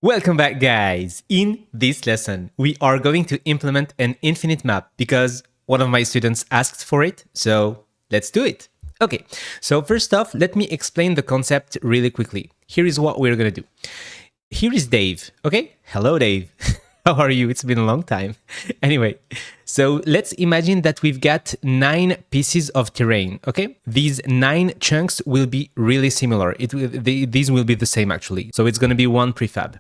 Welcome back, guys. In this lesson, we are going to implement an infinite map because one of my students asked for it, so let's do it. Okay, so first off, let me explain the concept really quickly. Here is what we're going to do. Here is Dave, okay? Hello, Dave. How are you? It's been a long time. Anyway, so let's imagine that we've got 9 pieces of terrain, okay? These 9 chunks will be really similar. These will be the same, actually. So it's going to be one prefab.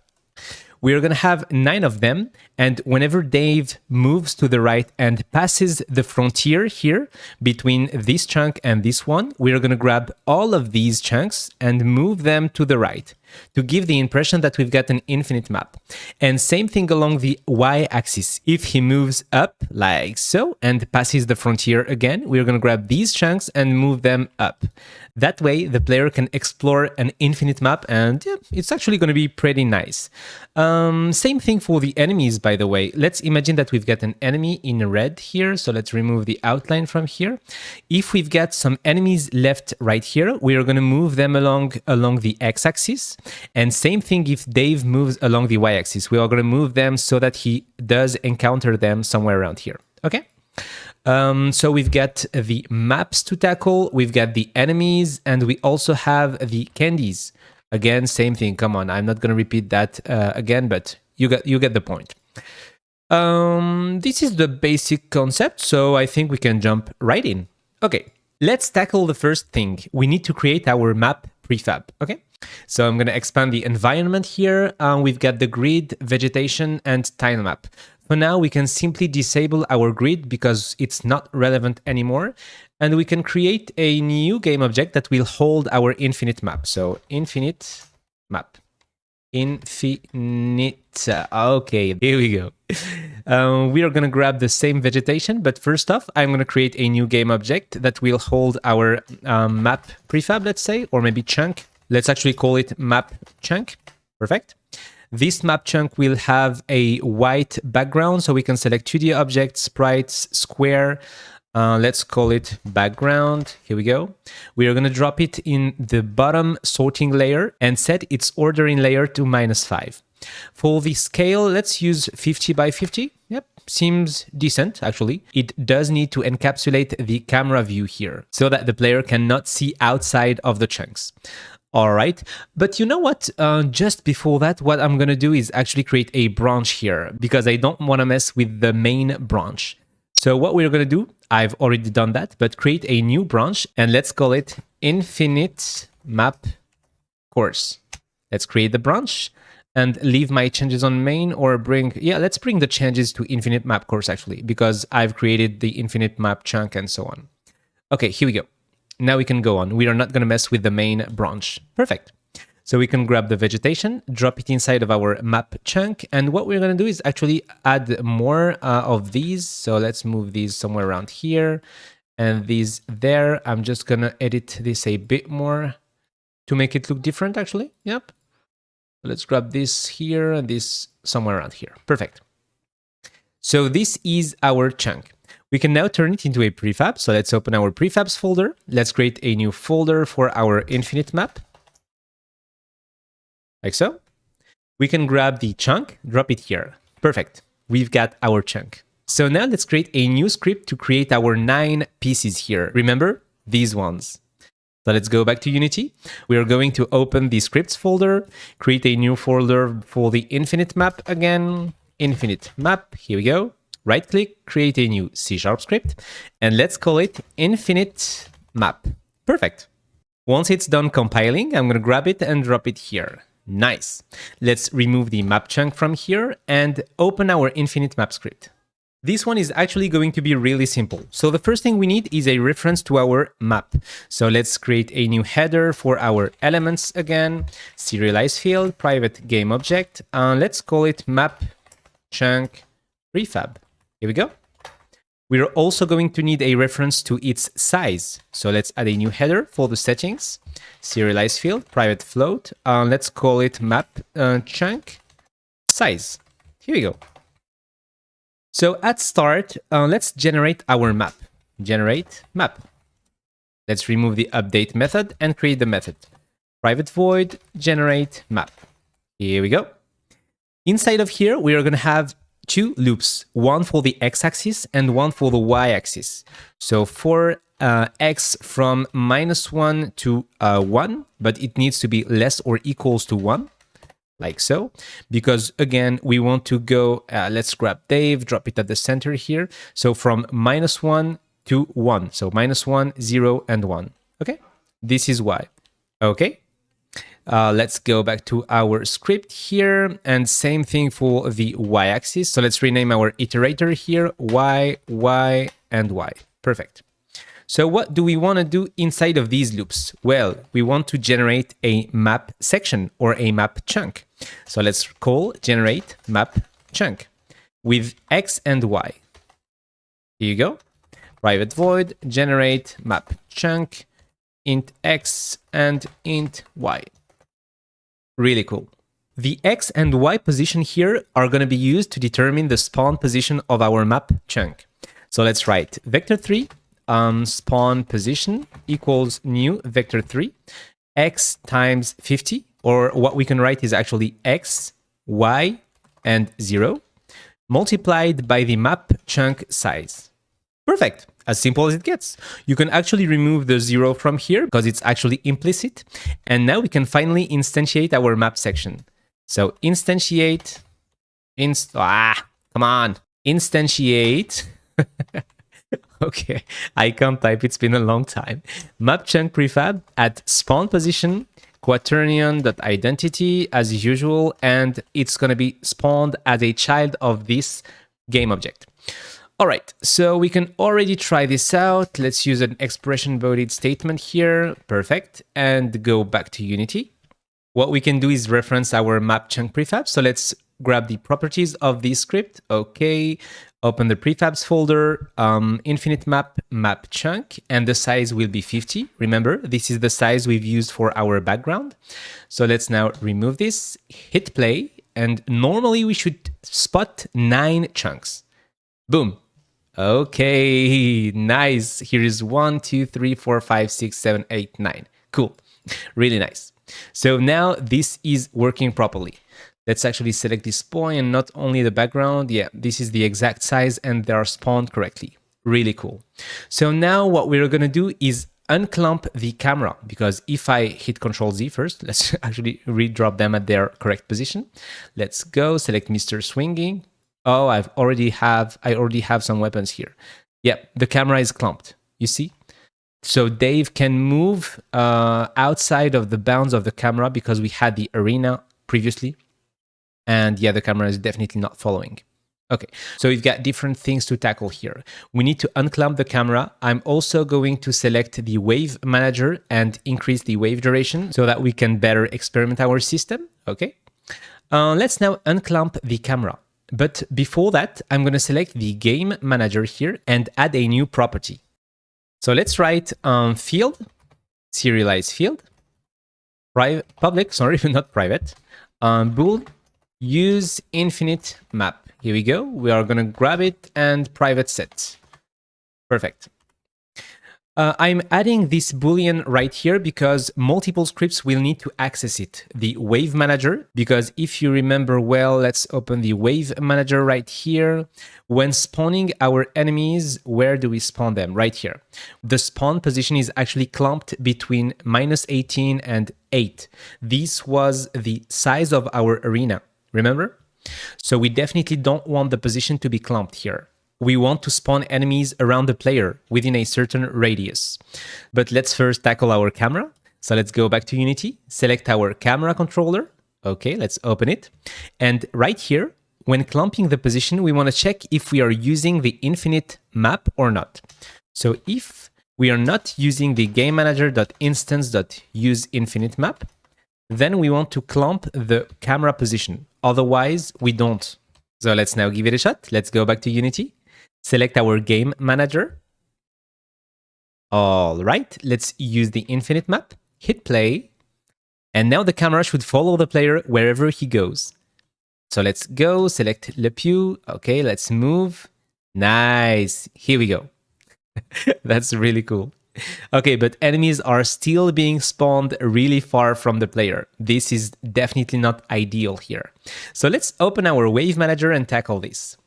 We're going to have 9 of them, and whenever Dave moves to the right and passes the frontier here between this chunk and this one, we're going to grab all of these chunks and move them to the right to give the impression that we've got an infinite map. And same thing along the y-axis. If he moves up like so and passes the frontier again, we're going to grab these chunks and move them up. That way, the player can explore an infinite map, and yeah, it's actually going to be pretty nice. Same thing for the enemies, by the way. Let's imagine that we've got an enemy in red here, so let's remove the outline from here. If we've got some enemies left right here, we are going to move them along the x-axis. And same thing if Dave moves along the y-axis. We are going to move them so that he does encounter them somewhere around here. Okay? So we've got the maps to tackle, we've got the enemies, and we also have the candies. Again, same thing. Come on, I'm not going to repeat that again, but you get the point. This is the basic concept, so I think we can jump right in. Okay, let's tackle the first thing. We need to create our map prefab, okay? So I'm going to expand the environment here. We've got the grid, vegetation, and tile map. For now, we can simply disable our grid because it's not relevant anymore. And we can create a new game object that will hold our infinite map. So infinite map. Infinite. Okay, here we go. We are going to grab the same vegetation, but first off, I'm going to create a new game object that will hold our map prefab, let's say, or maybe chunk. Let's actually call it map chunk. Perfect. This map chunk will have a white background, so we can select 2D objects, sprites, square. Let's call it background. Here we go. We are going to drop it in the bottom sorting layer and set its ordering layer to -5. For the scale, let's use 50 by 50. Yep, seems decent, actually. It does need to encapsulate the camera view here so that the player cannot see outside of the chunks. All right, but you know what? Just before that, what I'm going to do is actually create a branch here because I don't want to mess with the main branch. So what we're going to do, I've already done that, but create a new branch and let's call it Infinite Map Course. Let's create the branch and leave my changes on main or let's bring the changes to Infinite Map Course actually, because I've created the Infinite Map chunk and so on. Okay, here we go. Now we can go on. We are not going to mess with the main branch. Perfect. So we can grab the vegetation, drop it inside of our map chunk. And what we're going to do is actually add more of these. So let's move these somewhere around here and these there. I'm just going to edit this a bit more to make it look different actually. Yep. Let's grab this here and this somewhere around here. Perfect. So this is our chunk. We can now turn it into a prefab. So let's open our prefabs folder. Let's create a new folder for our infinite map. Like so. We can grab the chunk, drop it here. Perfect. We've got our chunk. So now let's create a new script to create our 9 pieces here. Remember? These ones. So let's go back to Unity. We are going to open the scripts folder, create a new folder for the infinite map again. Infinite map. Here we go. Right click, create a new C# script, and let's call it infinite map. Perfect. Once it's done compiling, I'm going to grab it and drop it here. Nice. Let's remove the map chunk from here and open our infinite map script. This one is actually going to be really simple. So the first thing we need is a reference to our map. So let's create a new header for our elements again, serialize field, private game object, and let's call it map chunk prefab. Here we go. We're also going to need a reference to its size. So let's add a new header for the settings. Serialize field, private float. Let's call it map chunk size. Here we go. So at start, let's generate our map. Generate map. Let's remove the update method and create the method. Private void generate map. Here we go. Inside of here, we are going to have two loops, one for the x-axis and one for the y-axis. So for x from -1 to 1, but it needs to be less or equals to 1, like so. Because again, we want to go, let's grab Dave, drop it at the center here. So from -1 to 1. So -1, 0, and 1. Okay, this is y. Okay. Let's go back to our script here, and same thing for the y-axis. So let's rename our iterator here, y, y, and y. Perfect. So what do we want to do inside of these loops? Well, we want to generate a map section or a map chunk. So let's call generate map chunk with x and y. Here you go. Private void, generate map chunk, int x and int y. Really cool. The x and y position here are going to be used to determine the spawn position of our map chunk. So let's write vector3 spawn position equals new vector3 x times 50, or what we can write is actually x, y, and 0 multiplied by the map chunk size. Perfect. As simple as it gets. You can actually remove the 0 from here because it's actually implicit. And now we can finally instantiate our map section. So instantiate, come on, instantiate. Okay, I can't type, it's been a long time. Map chunk prefab at spawn position, quaternion.identity as usual, and it's going to be spawned as a child of this game object. All right, so we can already try this out. Let's use an expression-bodied statement here. Perfect. And go back to Unity. What we can do is reference our map chunk prefab. So let's grab the properties of this script. Okay, open the prefabs folder, infinite map chunk, and the size will be 50. Remember, this is the size we've used for our background. So let's now remove this, hit play, and normally we should spot 9 chunks. Boom. Okay, nice. Here is 1, 2, 3, 4, 5, 6, 7, 8, 9. Cool. Really nice. So now this is working properly. Let's actually select this point and not only the background. Yeah, this is the exact size and they are spawned correctly. Really cool. So now what we're going to do is unclump the camera, because if I hit Ctrl Z first, let's actually redrop them at their correct position. Let's go select Mr. Swinging. Oh, I already have some weapons here. Yeah, the camera is clumped. You see? So Dave can move outside of the bounds of the camera because we had the arena previously. And yeah, the camera is definitely not following. Okay, so we've got different things to tackle here. We need to unclamp the camera. I'm also going to select the wave manager and increase the wave duration so that we can better experiment our system. Okay, let's now unclamp the camera. But before that, I'm going to select the game manager here and add a new property. So let's write field, serialize field, public, sorry, not private, bool, use infinite map. Here we go. We are going to grab it and private set. Perfect. I'm adding this boolean right here because multiple scripts will need to access it. The wave manager, because if you remember well, let's open the wave manager right here. When spawning our enemies, where do we spawn them? Right here. The spawn position is actually clumped between -18 and 8. This was the size of our arena, remember? So we definitely don't want the position to be clumped here. We want to spawn enemies around the player within a certain radius. But let's first tackle our camera. So let's go back to Unity, select our camera controller. Okay, let's open it. And right here, when clumping the position, we want to check if we are using the infinite map or not. So if we are not using the game manager.instance.useInfiniteMap, then we want to clump the camera position. Otherwise, we don't. So let's now give it a shot. Let's go back to Unity. Select our game manager. All right, let's use the infinite map, hit play, and now the camera should follow the player wherever he goes. So let's go, select Le Pew. Okay, let's move. Nice, here we go. That's really cool. Okay, but enemies are still being spawned really far from the player. This is definitely not ideal here. So let's open our wave manager and tackle this.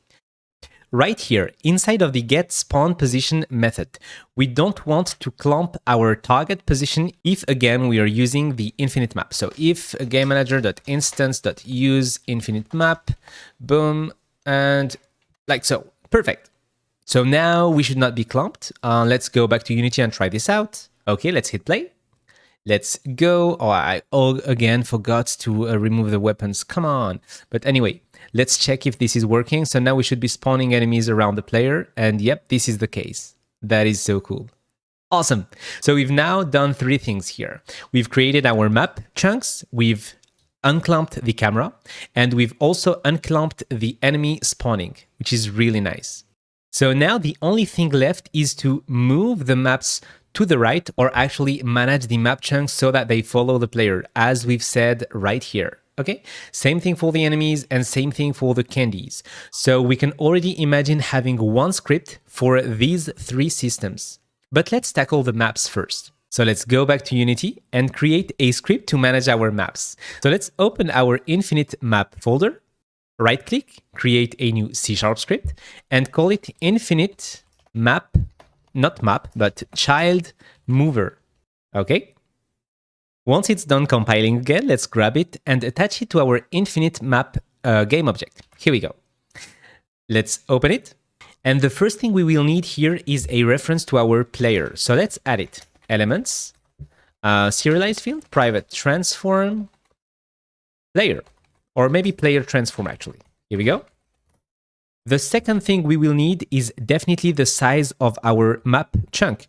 Right here, inside of the get spawn position method, we don't want to clump our target position if again we are using the infinite map. So if game manager.instance.use infinite map, boom, and like so, perfect. So now we should not be clumped. Let's go back to Unity and try this out. Okay, let's hit play. Let's go. Oh, I again forgot to remove the weapons. Come on. But anyway, let's check if this is working. So now we should be spawning enemies around the player. And yep, this is the case. That is so cool. Awesome. So we've now done 3 things here. We've created our map chunks. We've unclumped the camera. And we've also unclumped the enemy spawning, which is really nice. So now the only thing left is to move the maps to the right, or actually manage the map chunks so that they follow the player, as we've said right here. Okay, same thing for the enemies and same thing for the candies. So we can already imagine having one script for these 3 systems. But let's tackle the maps first. So let's go back to Unity and create a script to manage our maps. So let's open our infinite map folder, right click, create a new C# script, and call it infinite map, not map, but child mover. Okay. Once it's done compiling again, let's grab it and attach it to our infinite map game object. Here we go. Let's open it. And the first thing we will need here is a reference to our player. So let's add it. Elements, serialized field, private transform, player, or maybe player transform actually. Here we go. The second thing we will need is definitely the size of our map chunk.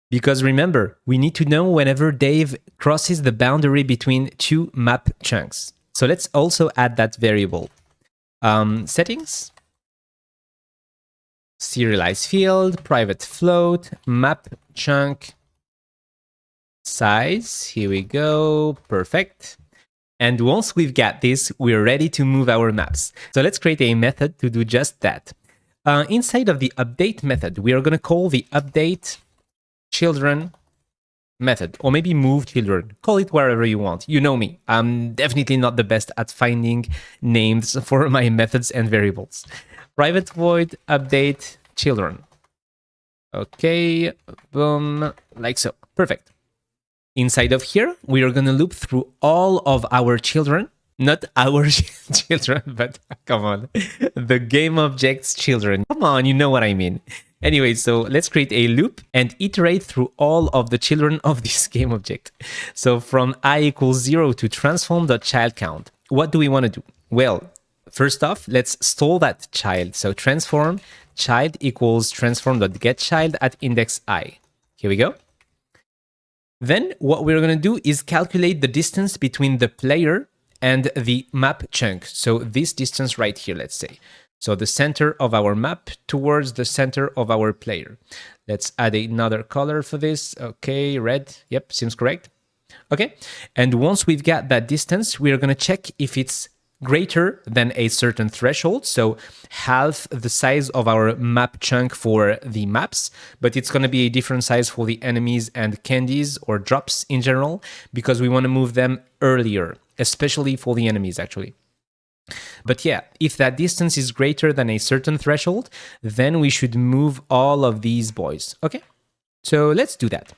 Because remember, we need to know whenever Dave crosses the boundary between 2 map chunks. So let's also add that variable. Settings, serialized field, private float, map chunk, size. Here we go. Perfect. And once we've got this, we're ready to move our maps. So let's create a method to do just that. Inside of the update method, we are going to call the update children method, or maybe move children. Call it wherever you want. You know me. I'm definitely not the best at finding names for my methods and variables. Private void update children. Okay, boom, like so. Perfect. Inside of here, we are going to loop through all of our children, not our children, but come on, the game object's children. Come on, you know what I mean. Anyway, so let's create a loop and iterate through all of the children of this game object. So from I equals 0 to transform.child count, what do we want to do? Well, first off, let's stall that child. So transform child equals transform.getChild at index I. Here we go. Then what we're going to do is calculate the distance between the player and the map chunk. So this distance right here, let's say. So the center of our map towards the center of our player. Let's add another color for this. Okay, red. Yep, seems correct. Okay, and once we've got that distance, we're going to check if it's greater than a certain threshold, so half the size of our map chunk for the maps, but it's going to be a different size for the enemies and candies or drops in general, because we want to move them earlier, especially for the enemies actually. But yeah, if that distance is greater than a certain threshold, then we should move all of these boys. Okay, so let's do that.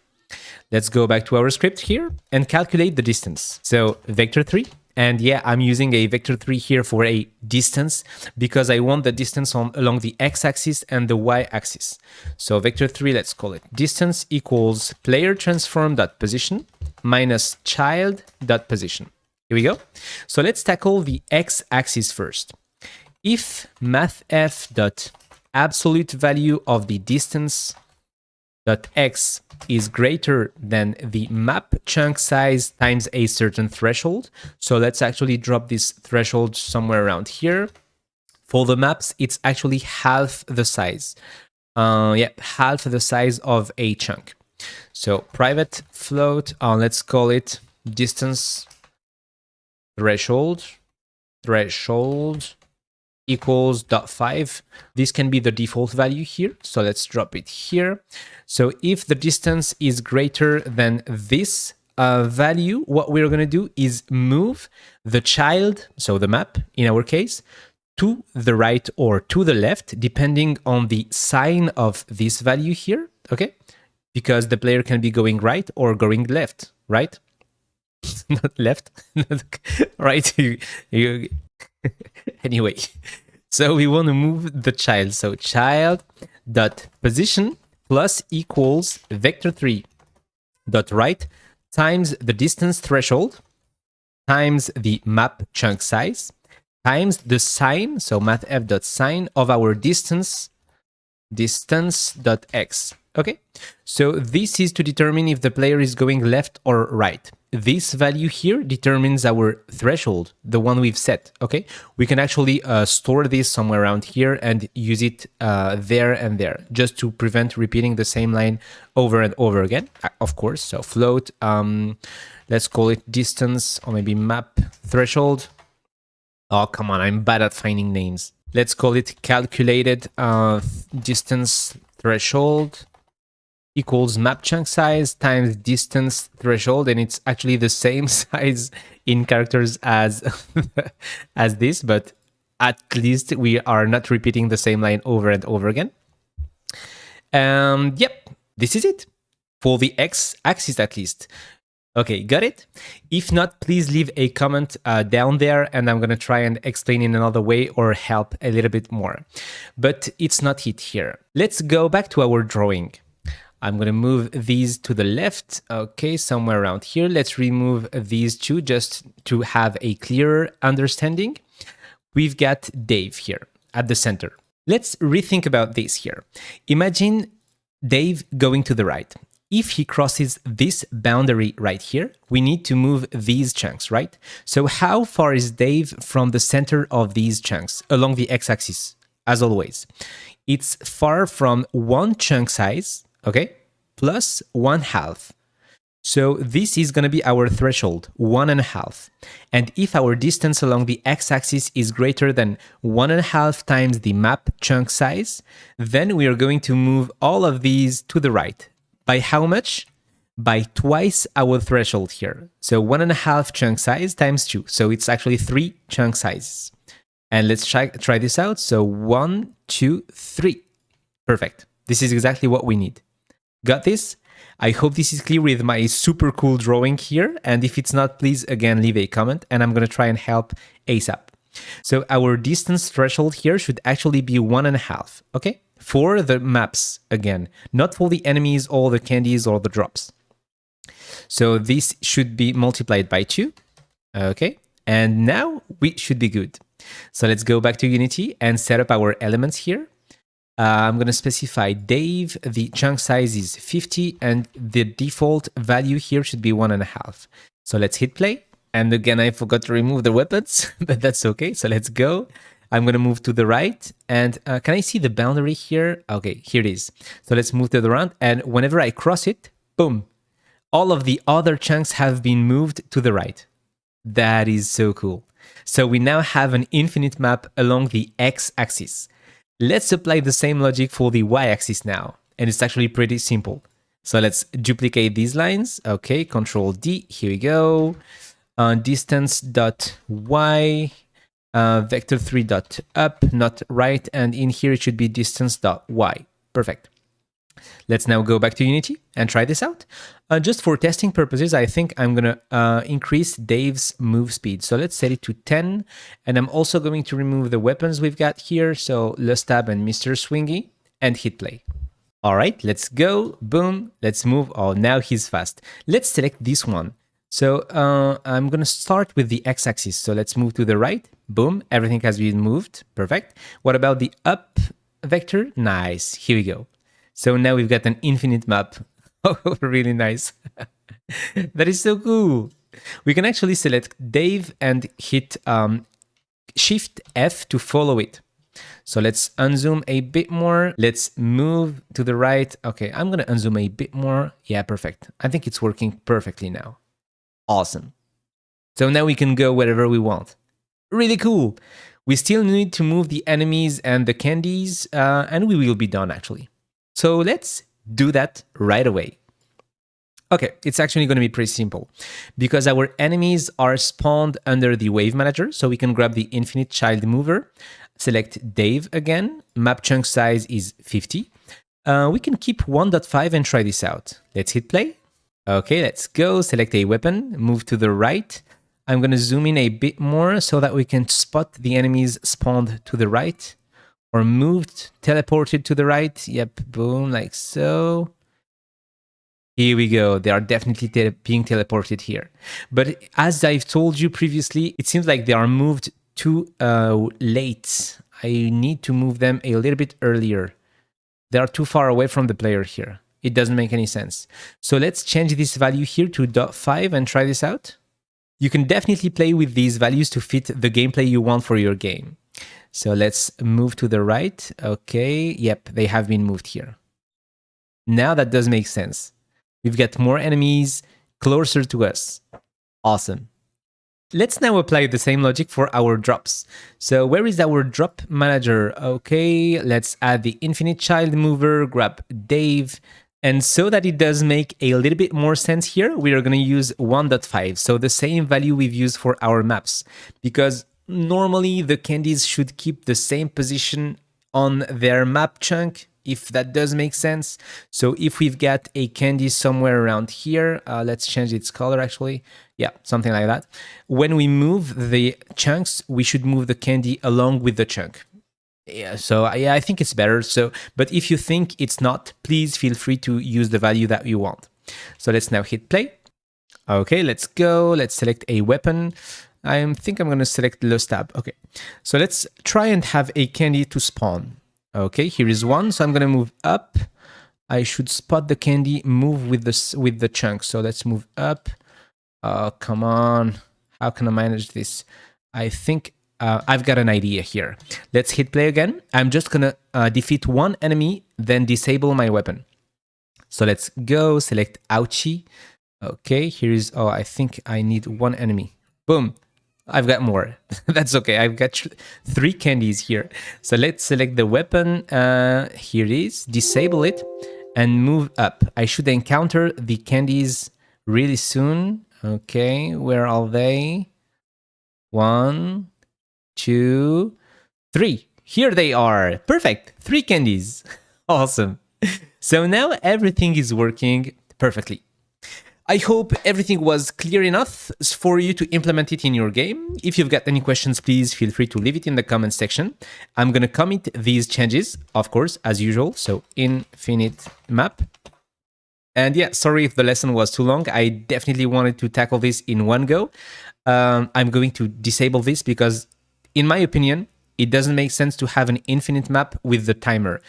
Let's go back to our script here and calculate the distance. So vector 3. And yeah, I'm using a vector 3 here for a distance because I want the distance along the x-axis and the y-axis. So vector 3, let's call it distance equals player transform.position minus child.position. Here we go. So let's tackle the x-axis first. If mathf.absolute value of the distance .x is greater than the map chunk size times a certain threshold. So let's actually drop this threshold somewhere around here. For the maps, it's actually half the size. Half the size of a chunk. So private float, let's call it distance threshold. equals 0.5. This can be the default value here. So let's drop it here. So if the distance is greater than this value, what we're going to do is move the child, so the map in our case, to the right or to the left, depending on the sign of this value here, okay? Because the player can be going right or going left, right? Not left, right? Anyway, so we want to move the child. So child dot position plus equals vector3 dot right times the distance threshold times the map chunk size times the sign, so mathf dot sign of our distance dot x. Okay, so this is to determine if the player is going left or right. This value here determines our threshold, the one we've set. Okay, we can actually store this somewhere around here and use it there and there, just to prevent repeating the same line over and over again, of course. So float, let's call it distance, or maybe map threshold. Oh, come on, I'm bad at finding names. Let's call it calculated distance threshold equals map chunk size times distance threshold, and it's actually the same size in characters as as this, but at least we are not repeating the same line over and over again. Yep, this is it for the x-axis at least. Okay, got it? If not, please leave a comment down there and I'm going to try and explain in another way or help a little bit more. But it's not it here. Let's go back to our drawing. I'm going to move these to the left. Okay, somewhere around here. Let's remove these two just to have a clearer understanding. We've got Dave here at the center. Let's rethink about this here. Imagine Dave going to the right. If he crosses this boundary right here, we need to move these chunks, right? So how far is Dave from the center of these chunks along the x-axis? As always, it's far from one chunk size, okay, plus 1/2. So this is going to be our threshold, 1.5. And if our distance along the x-axis is greater than 1.5 times the map chunk size, then we are going to move all of these to the right. By how much? By twice our threshold here. So 1.5 chunk size times 2. So it's actually 3 chunk sizes. And let's try this out. So 1, 2, 3. Perfect. This is exactly what we need. Got this? I hope this is clear with my super cool drawing here. And if it's not, please again leave a comment and I'm going to try and help ASAP. So our distance threshold here should actually be 1.5. Okay? For the maps, again, not for the enemies or the candies or the drops. So this should be multiplied by 2. Okay, and now we should be good. So let's go back to Unity and set up our elements here. I'm going to specify Dave, the chunk size is 50, and the default value here should be 1.5. So let's hit play. And again, I forgot to remove the weapons, but that's okay. So let's go. I'm going to move to the right. And can I see the boundary here? Okay, here it is. So let's move to the right. And whenever I cross it, boom, all of the other chunks have been moved to the right. That is so cool. So we now have an infinite map along the x-axis. Let's apply the same logic for the y-axis now. And it's actually pretty simple. So let's duplicate these lines. Okay, Control D, here we go. Distance dot y. Vector3 dot up, not right, and in here it should be distance dot y. Perfect. Let's now go back to Unity and try this out. Just for testing purposes, I think I'm going to increase Dave's move speed. So let's set it to 10, and I'm also going to remove the weapons we've got here, so Le Stab and Mr. Swingy, and hit play. All right, let's go. Boom. Let's move. Oh, now he's fast. Let's select this one. So I'm going to start with the x-axis. So let's move to the right. Boom. Everything has been moved. Perfect. What about the up vector? Nice. Here we go. So now we've got an infinite map. Oh, really nice. That is so cool. We can actually select Dave and hit Shift F to follow it. So let's unzoom a bit more. Let's move to the right. Okay, I'm going to unzoom a bit more. Yeah, perfect. I think it's working perfectly now. Awesome. So now we can go wherever we want. Really cool. We still need to move the enemies and the candies, and we will be done actually. So let's do that right away. Okay, it's actually going to be pretty simple because our enemies are spawned under the wave manager. So we can grab the infinite child mover, select Dave again. Map chunk size is 50. We can keep 1.5 and try this out. Let's hit play. Okay, let's go. Select a weapon, move to the right. I'm going to zoom in a bit more so that we can spot the enemies spawned to the right or moved, teleported to the right. Yep, boom, like so. Here we go. They are definitely being teleported here. But as I've told you previously, it seems like they are moved too late. I need to move them a little bit earlier. They are too far away from the player here. It doesn't make any sense. So let's change this value here to 0.5 and try this out. You can definitely play with these values to fit the gameplay you want for your game. So let's move to the right. Okay, yep, they have been moved here. Now that does make sense. We've got more enemies closer to us. Awesome. Let's now apply the same logic for our drops. So where is our drop manager? Okay, let's add the infinite child mover, grab Dave. And so that it does make a little bit more sense here, we are going to use 1.5. So the same value we've used for our maps. Because normally the candies should keep the same position on their map chunk, if that does make sense. So if we've got a candy somewhere around here, let's change its color actually. Yeah, something like that. When we move the chunks, we should move the candy along with the chunk. Yeah, so yeah, I think it's better. So, but if you think it's not, please feel free to use the value that you want. So let's now hit play. Okay, let's go. Let's select a weapon. I think I'm going to select low stab. Okay, so let's try and have a candy to spawn. Okay, here is one. So I'm going to move up. I should spot the candy, move with the chunk. So let's move up. Oh, come on. How can I manage this? I think I've got an idea here. Let's hit play again. I'm just going to defeat one enemy, then disable my weapon. So let's go, select Ouchie. Okay, here is, oh, I think I need one enemy. Boom. I've got more. That's okay. I've got 3 candies here. So let's select the weapon. Here it is. Disable it and move up. I should encounter the candies really soon. Okay, where are they? 1, 2, 3. Here they are. Perfect. 3 candies. Awesome. So now everything is working perfectly. I hope everything was clear enough for you to implement it in your game. If you've got any questions, please feel free to leave it in the comment section. I'm going to commit these changes, of course, as usual. So infinite map. And yeah, sorry if the lesson was too long. I definitely wanted to tackle this in one go. I'm going to disable this because, in my opinion, it doesn't make sense to have an infinite map with the timer.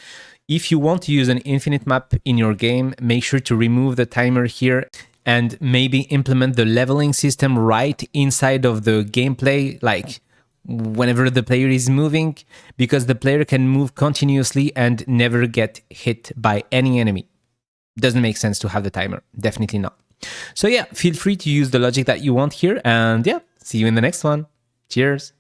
If you want to use an infinite map in your game, make sure to remove the timer here and maybe implement the leveling system right inside of the gameplay, like whenever the player is moving, because the player can move continuously and never get hit by any enemy. Doesn't make sense to have the timer. Definitely not. So yeah, feel free to use the logic that you want here. And yeah, see you in the next one. Cheers.